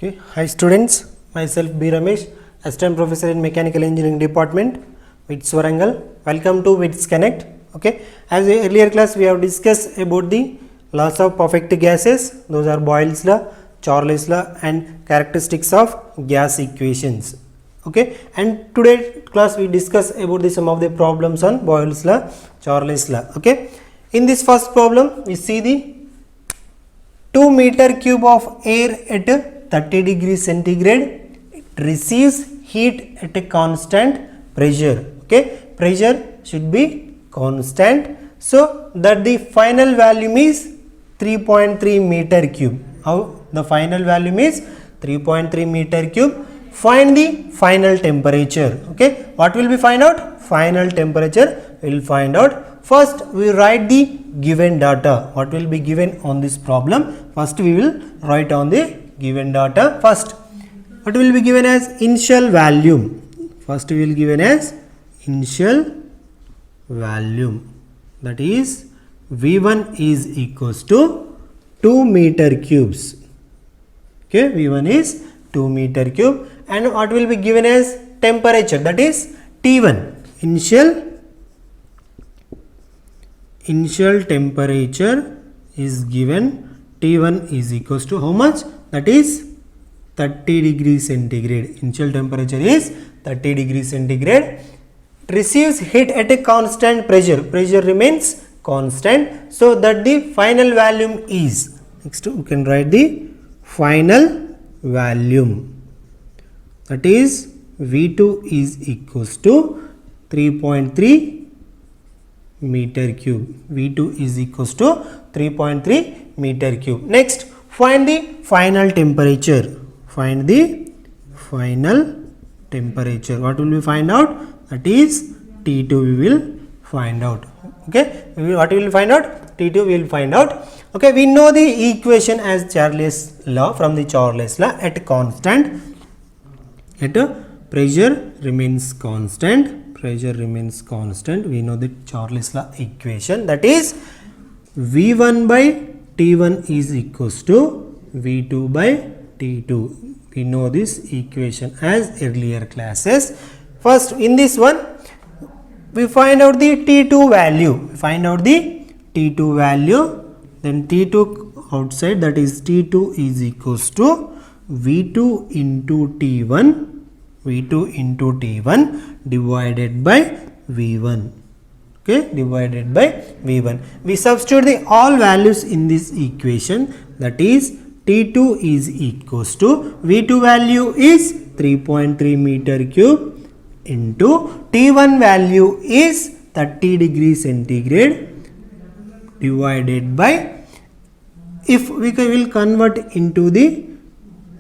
Okay. Hi students, myself B. Ramesh, Assistant Professor in Mechanical Engineering Department, WITS Warangal. Welcome to WITS Connect. Okay. As a earlier class we have discussed about the laws of perfect gases. Those are Boyle's law, Charles law and characteristics of gas equations. Okay. And today class we discuss about some of the problems on Boyle's law, Charles law. Okay. In this first problem we see the 2 meter cube of air at 30 degrees centigrade, it receives heat at a constant pressure. Okay, pressure should be constant, so that the final volume is 3.3 meter cube. How the final volume is 3.3 meter cube. Find the final temperature. Okay, what will we find out? Final temperature we will find out. First we write the given data. What will be given on this problem? First we will write on the given data. First what will be given as initial volume. First we will given as initial volume, that is V1 is equals to 2 meter cubes. Okay, V1 is 2 meter cube. And what will be given as temperature, that is T1. Initial temperature is given. T1 is equals to how much? That is 30 degrees centigrade. Initial temperature is 30 degrees centigrade. It receives heat at a constant pressure. Pressure remains constant, so that the final volume is. Next we can write the final volume. That is V2 is equals to 3.3 meter cube. V2 is equals to 3.3 meter cube. Next, find the final temperature. Find the final temperature. What will we find out? That is T2 we will find out. Okay, what we will find out? T2 we will find out. Okay, we know the equation as Charles law from the Charles law. At constant, at pressure remains constant. Pressure remains constant. We know the Charles law equation, that is V1 by T1 is equals to V2 by T2. We know this equation as earlier classes. First in this one we find out the T2 value. Find out the T2 value. Then T2 outside, that is T2 is equals to V2 into T1. V2 into T1 divided by V1. Okay, divided by V1. We substitute the all values in this equation, that is T2 is equals to V2 value is 3.3 meter cube into T1 value is 30 degrees centigrade divided by, if we will convert into the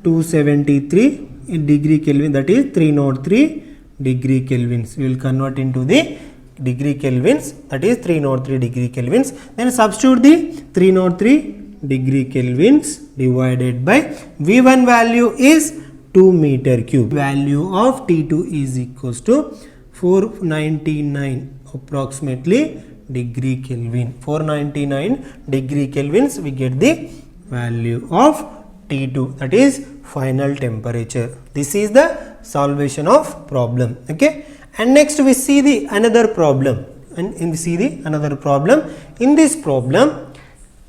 273 degree Kelvin, that is 303 degree Kelvins. We will convert into the degree Kelvins, that is 303 degree Kelvins. Then substitute the 303 degree Kelvins divided by V1 value is 2 meter cube. Value of T2 is equals to 499 approximately degree Kelvin. 499 degree Kelvins we get the value of T2, that is final temperature. This is the solvation of problem. Okay, and next we see the another problem. And we see the another problem. In this problem,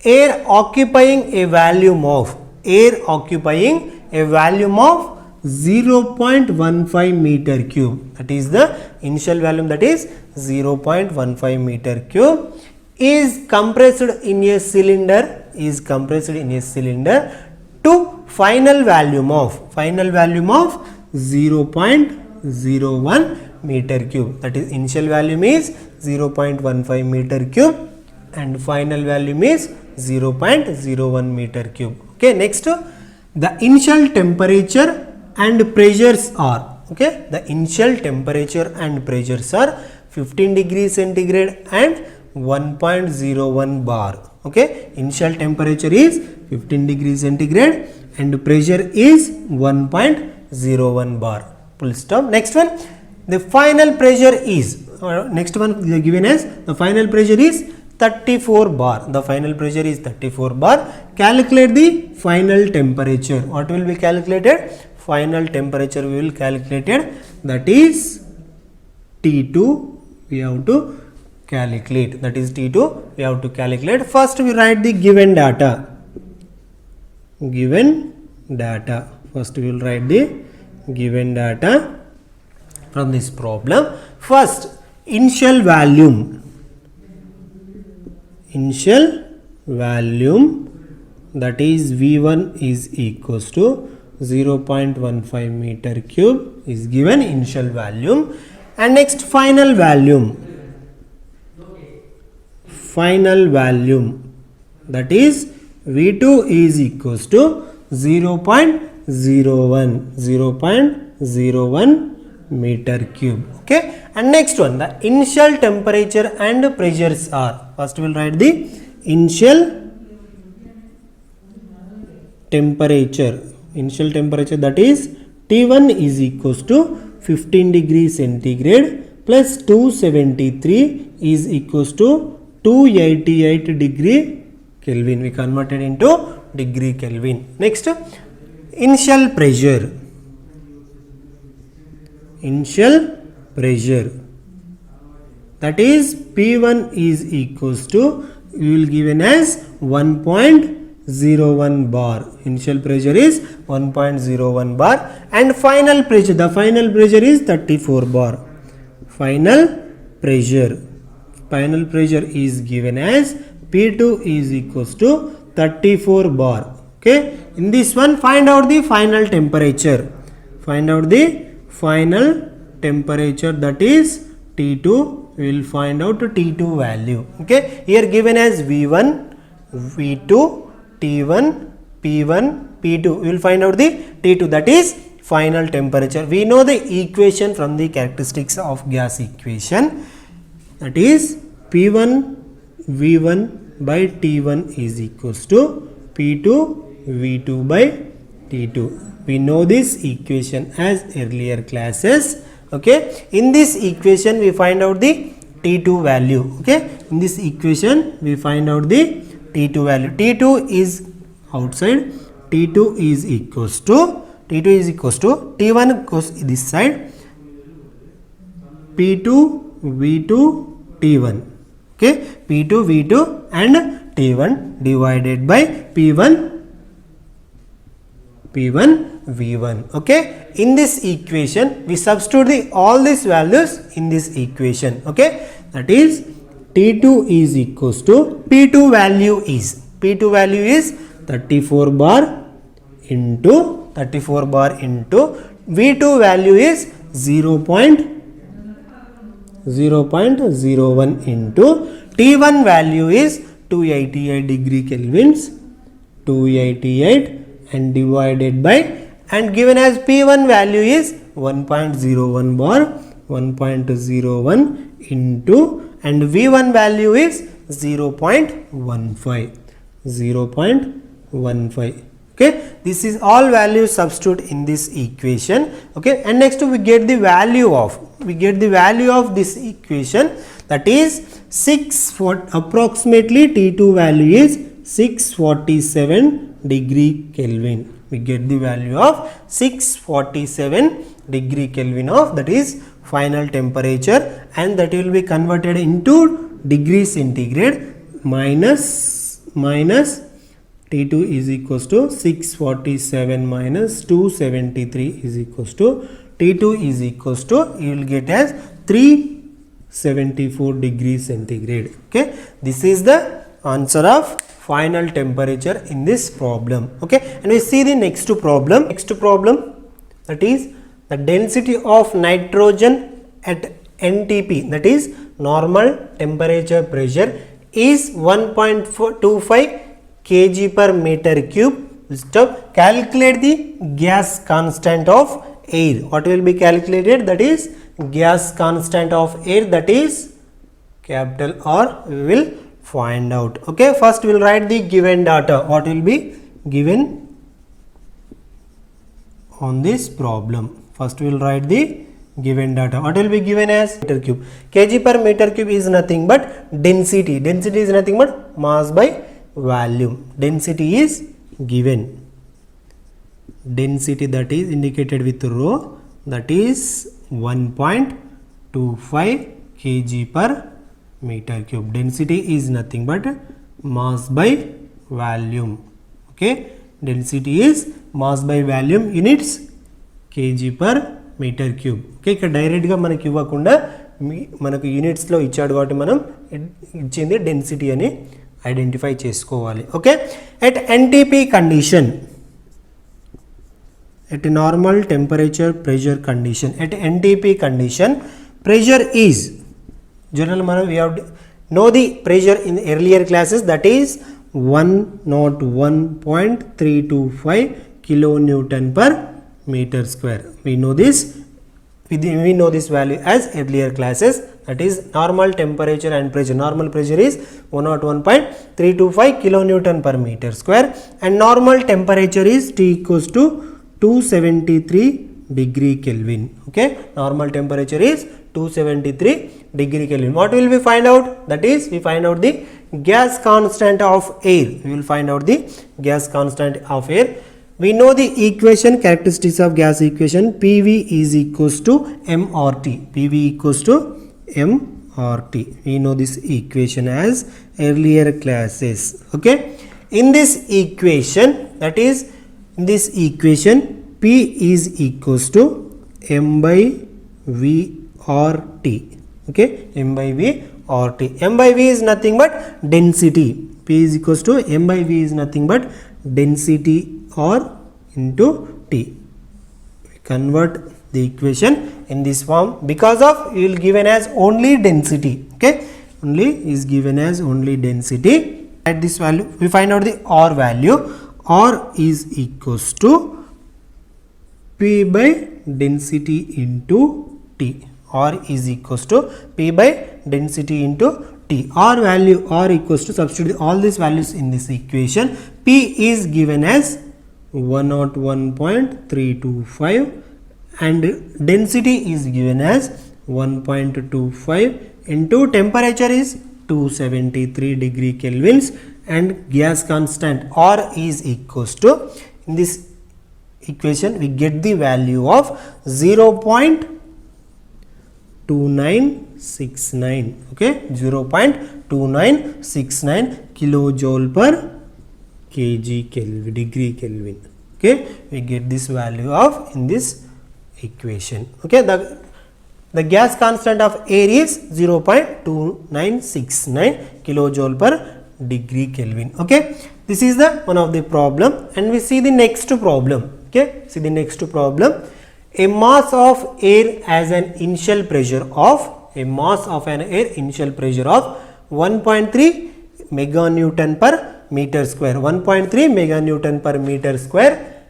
air occupying a volume of 0.15 meter cube, that is the initial volume, that is 0.15 meter cube, is compressed in a cylinder, to final volume of 0.01 meter cube. That is initial volume is 0.15 meter cube and final volume is 0.01 meter cube. Okay, next the initial temperature and pressures are, okay, the initial temperature and pressures are 15 degrees centigrade and 1.01 bar. Okay, initial temperature is 15 degrees centigrade and pressure is 1.01 bar. Full stop. Next one, the final pressure is, next one given as the final pressure is 34 bar. The final pressure is 34 bar. Calculate the final temperature. What will be calculated? Final temperature we will calculated, that is T2 we have to calculate. That is T2 we have to calculate. First we write the given data. Given data. First we will write the given data from this problem. First, initial volume. Initial volume, that is V1 is equals to 0.15 meter cube is given initial volume. And next, final volume. Final volume, that is V2 is equals to 0.01 meter cube. Okay. And next one, the initial temperature and pressures are. First we will write the initial temperature. Initial temperature, that is T1 is equals to 15 degrees centigrade plus 273 is equals to 288 degree Kelvin. We converted into degree Kelvin. Next, initial pressure. Initial pressure, that is P1 is equals to, we will given as 1.01 bar. Initial pressure is 1.01 bar. And final pressure, the final pressure is 34 bar. Final pressure is given as P2 is equals to 34 bar. Okay. In this one, find out the final temperature. Find out the final temperature, that is T2. We will find out T2 value. Okay. Here given as V1, V2, T1, P1, P2. We will find out the T2, that is final temperature. We know the equation from the characteristics of gas equation, that is P1 V1 by T1 is equals to P2 V2 by T2. We know this equation as earlier classes. Okay. In this equation we find out the T2 value. Okay. In this equation we find out the T2 value. T2 is outside. T2 is equals to T1 goes this side, P2 V2 T1. Okay. P2 V2 and T1 divided by P1 V1. Okay. In this equation we substitute all these values in this equation. Okay. That is T2 is equals to, P2 value is 34 bar into V2 value is 0.01 into T1 value is 288 degree Kelvins, 288, and divided by, and given as P1 value is 1.01 bar, 1.01 into, and V1 value is 0.15. Okay. This is all values substitute in this equation. Okay. And next we get the value of this equation, that is approximately T2 value is 647 degree Kelvin. We get the value of 647 degree Kelvin of, that is final temperature, and that will be converted into degree centigrade. Minus T2 is equals to 647 minus 273 is equals to, T2 is equals to, you will get as 374 degrees centigrade. Okay. This is the answer of final temperature in this problem. Okay. And we see the next problem, that is the density of nitrogen at NTP, that is normal temperature pressure, is 1.25 kg per meter cube. Stop. Calculate the gas constant of air. What will be calculated? That is gas constant of air, that is capital R. We will find out. Okay. First we will write the given data. What will be given on this problem? First we will write the given data. What will be given as meter cube? Kg per meter cube is nothing but density. Density is nothing but mass by volume. Density is given. Density that is indicated with rho, that is 1.25 kg per meter cube. Density is nothing but mass by volume. Okay, density is mass by volume, units kg per meter cube. Okay, ఇక్కడ direct గా మనకి ఇవ్వకుండా మనకు units లో ఇచ్చాడు కాబట్టి మనం ఇచ్చింది డెన్సిటీ అని ఐడెంటిఫై చేసుకోవాలి. Okay, at NTP condition, at a normal temperature pressure condition, at NTP condition, pressure is, generally we have know the pressure in earlier classes, that is 101.325 kilonewton per meter square. We know this, we know this value as earlier classes, that is normal temperature and pressure. Normal pressure is 101.325 kilonewton per meter square and normal temperature is T equals to 273 degree Kelvin. Okay, normal temperature is 273 degree Kelvin. What will we find out? That is, we find out the gas constant of air. We will find out the gas constant of air. We know the equation, characteristics of gas equation. PV is equals to mRT. PV equals to mRT. We know this equation as earlier classes. Okay, in this equation, that is, in this equation, P is equals to m by v RT. Okay, m by v RT. M by v is nothing but density. P is equals to m by v is nothing but density or into T. We convert the equation in this form because of you will given as only density. Okay, only is given as only density. At this value, we find out the R value. R is equals to P by density into T. R is equals to P by density into T. R value, R equals to, substitute all these values in this equation. P is given as 101.325 and density is given as 1.25 into temperature is 273 degree Kelvins and gas constant R is equals to, in this equation we get the value of 0.2969. okay, 0.2969 kilojoule per kg Kelvin, degree Kelvin. Okay, we get this value of in this equation. Okay, the gas constant of air is 0.2969 kilojoule per degree Kelvin. Okay, this is the one of the problem, and we see the next problem. Okay, see the next problem. A mass of air has an initial pressure of, a mass of an air initial pressure of 1.3 meganewton per meter square, 1.3 meganewton per meter square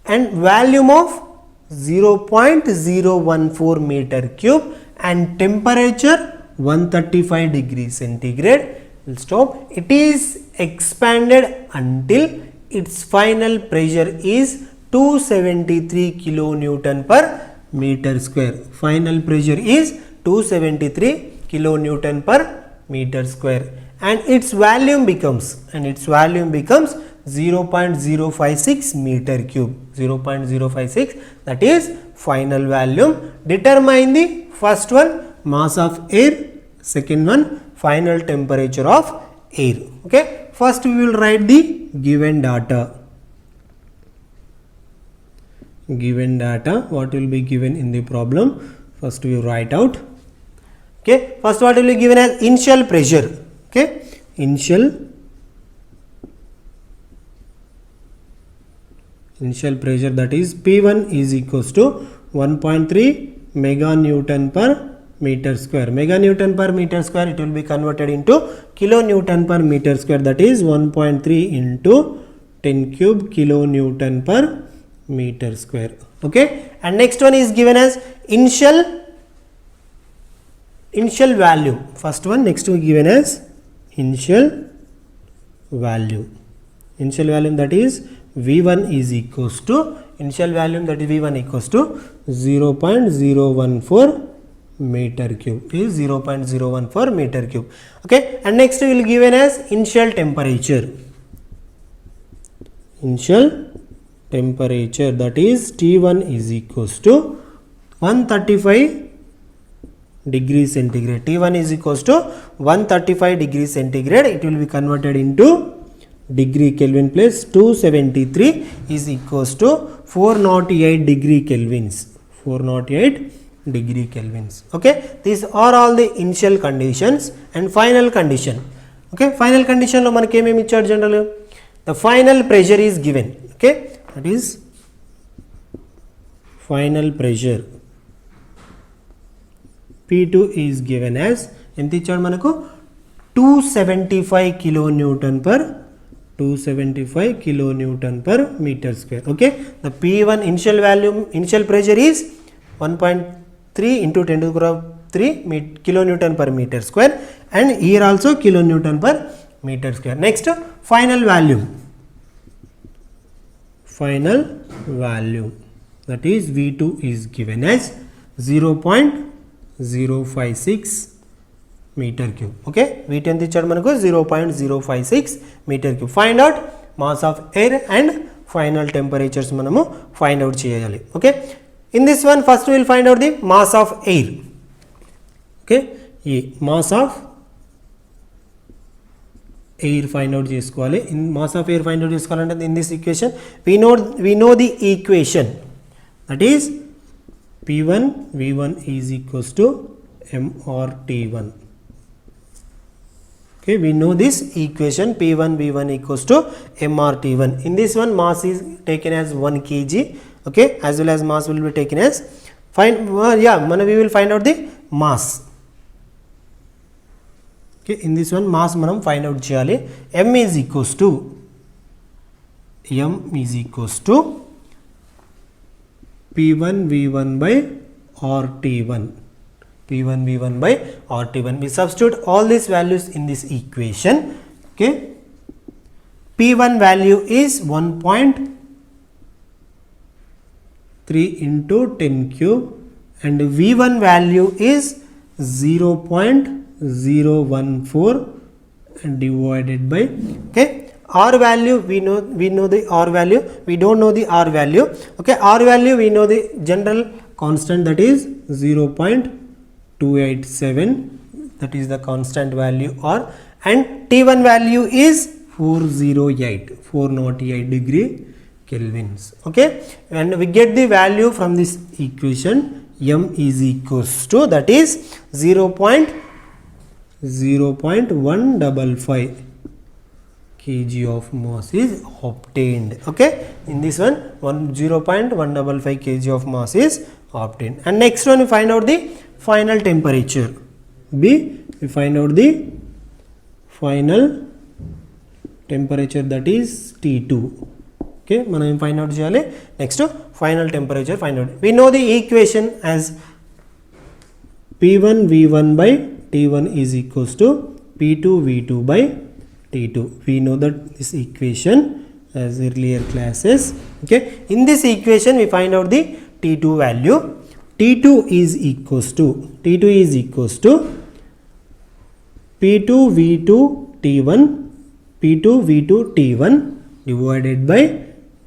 and volume of 0.014 meter cube and temperature 135 degrees centigrade. We'll stop. It is expanded until its final pressure is 273 kilonewton per meter square. Final pressure is 273 kilonewton per meter square and its volume becomes, 0.056 meter cube, 0.056, that is final volume. Determine the first one, mass of air, second one, final temperature of air. Okay, first we will write the given data. Given data, what will be given in the problem? First we write out. Okay, first what will be given as initial pressure. Okay, initial pressure, that is P1 is equals to 1.3 meganewton per meter square. Meganewton per meter square, it will be converted into kilonewton per meter square, that is 1.3 into 10 cube kilonewton per meter square. Okay, and next one is given as initial value. First one, next one given as initial value. Initial value, that is V1 is equals to initial volume, that is V1 equals to 0.014 meter cube, is 0.014 meter cube. Okay, and next we will given as initial temperature. Initial temperature, that is T1 is equals to 135 degrees centigrade. T1 is equals to 135 degrees centigrade. It will be converted into degree Kelvin plus 273 is equals to 408 degree Kelvins. 408 degree Kelvins. Okay, these are all the initial conditions and final condition. Okay, final condition lo manaki em ichcharu general, the final pressure is given. Okay, that is final pressure P2 is given as enti ichcharu manaku 275 kilonewton per meter square. Okay, the P1 initial value, initial pressure is 1.3 into 10 to the power 3 kilonewton per meter square, and here also kilonewton per meter square. Next, final value, that is V2 is given as 0.056 meter cube. Okay, V2 enti ichcharu manaku 0.056 meter cube. Find out mass of air and final temperatures manamu find out cheyali. Okay, in this one first we will find out the mass of air. Okay, mass of air find out chesukovali. In mass of air find out chesukovalante in this equation we know the equation, that is P1 V1 is equals to mRT1. Okay, we know this equation P1 V1 equals to mRT1. In this one mass is taken as 1 kg. Okay, as well as mass will be taken as we will find out the mass. Okay, in this one mass manam find out cheyali. M is equals to P1 V1 by RT1. P1 V1 by RT1. We substitute all these values in this equation. Okay, P1 value is 1.3 into 10 cube and V1 value is 0.014 divided by, okay, R value we know the R value, we don't know the R value. Okay, R value we know the general constant, that is 0.287, that is the constant value R, and T1 value is 408 degree Kelvins. Okay, and we get the value from this equation. M is equals to, that is 0.155 kg of mass is obtained. Okay, in this one 0.155 kg of mass is obtained. And next one we find out the final temperature. B, we find out the final temperature, that is T2. Okay, మనం find out cheyali. Next, final temperature find out. We know the equation as P1 V1 by T1 is equals to P2 V2 by T2. We know that this equation as earlier classes. Okay, in this equation we find out the T2 value. T2 is equals to P2 V2 T1 divided by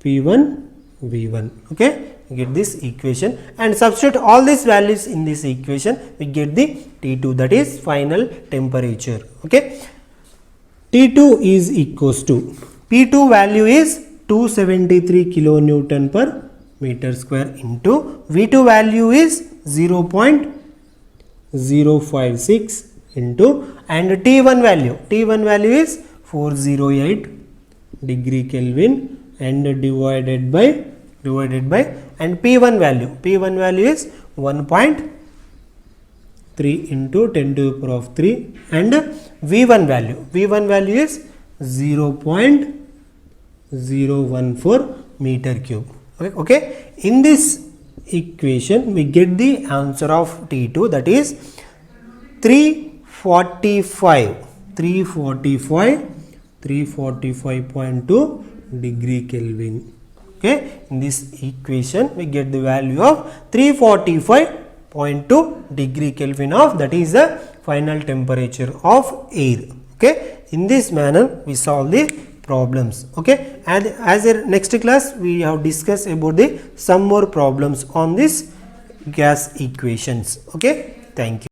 P1 V1. Okay, get this equation and substitute all these values in this equation, we get the T2, that is final temperature. Okay, T2 is equals to, P2 value is 273 kilonewton per meter square into V2 value is 0.056 into, and T1 value is 408 degree Kelvin and divided by and P1 value is 1.3 into 10 to the power of 3 and V1 value is 0.014 meter cube. Okay, in this equation we get the answer of T2, that is 345.2 degree Kelvin. Okay, in this equation we get the value of 345.2 degree Kelvin of, that is the final temperature of air. Okay, in this manner we solve the problems. Okay, and as a next class we have discussed about the some more problems on this gas equations. Okay, thank you.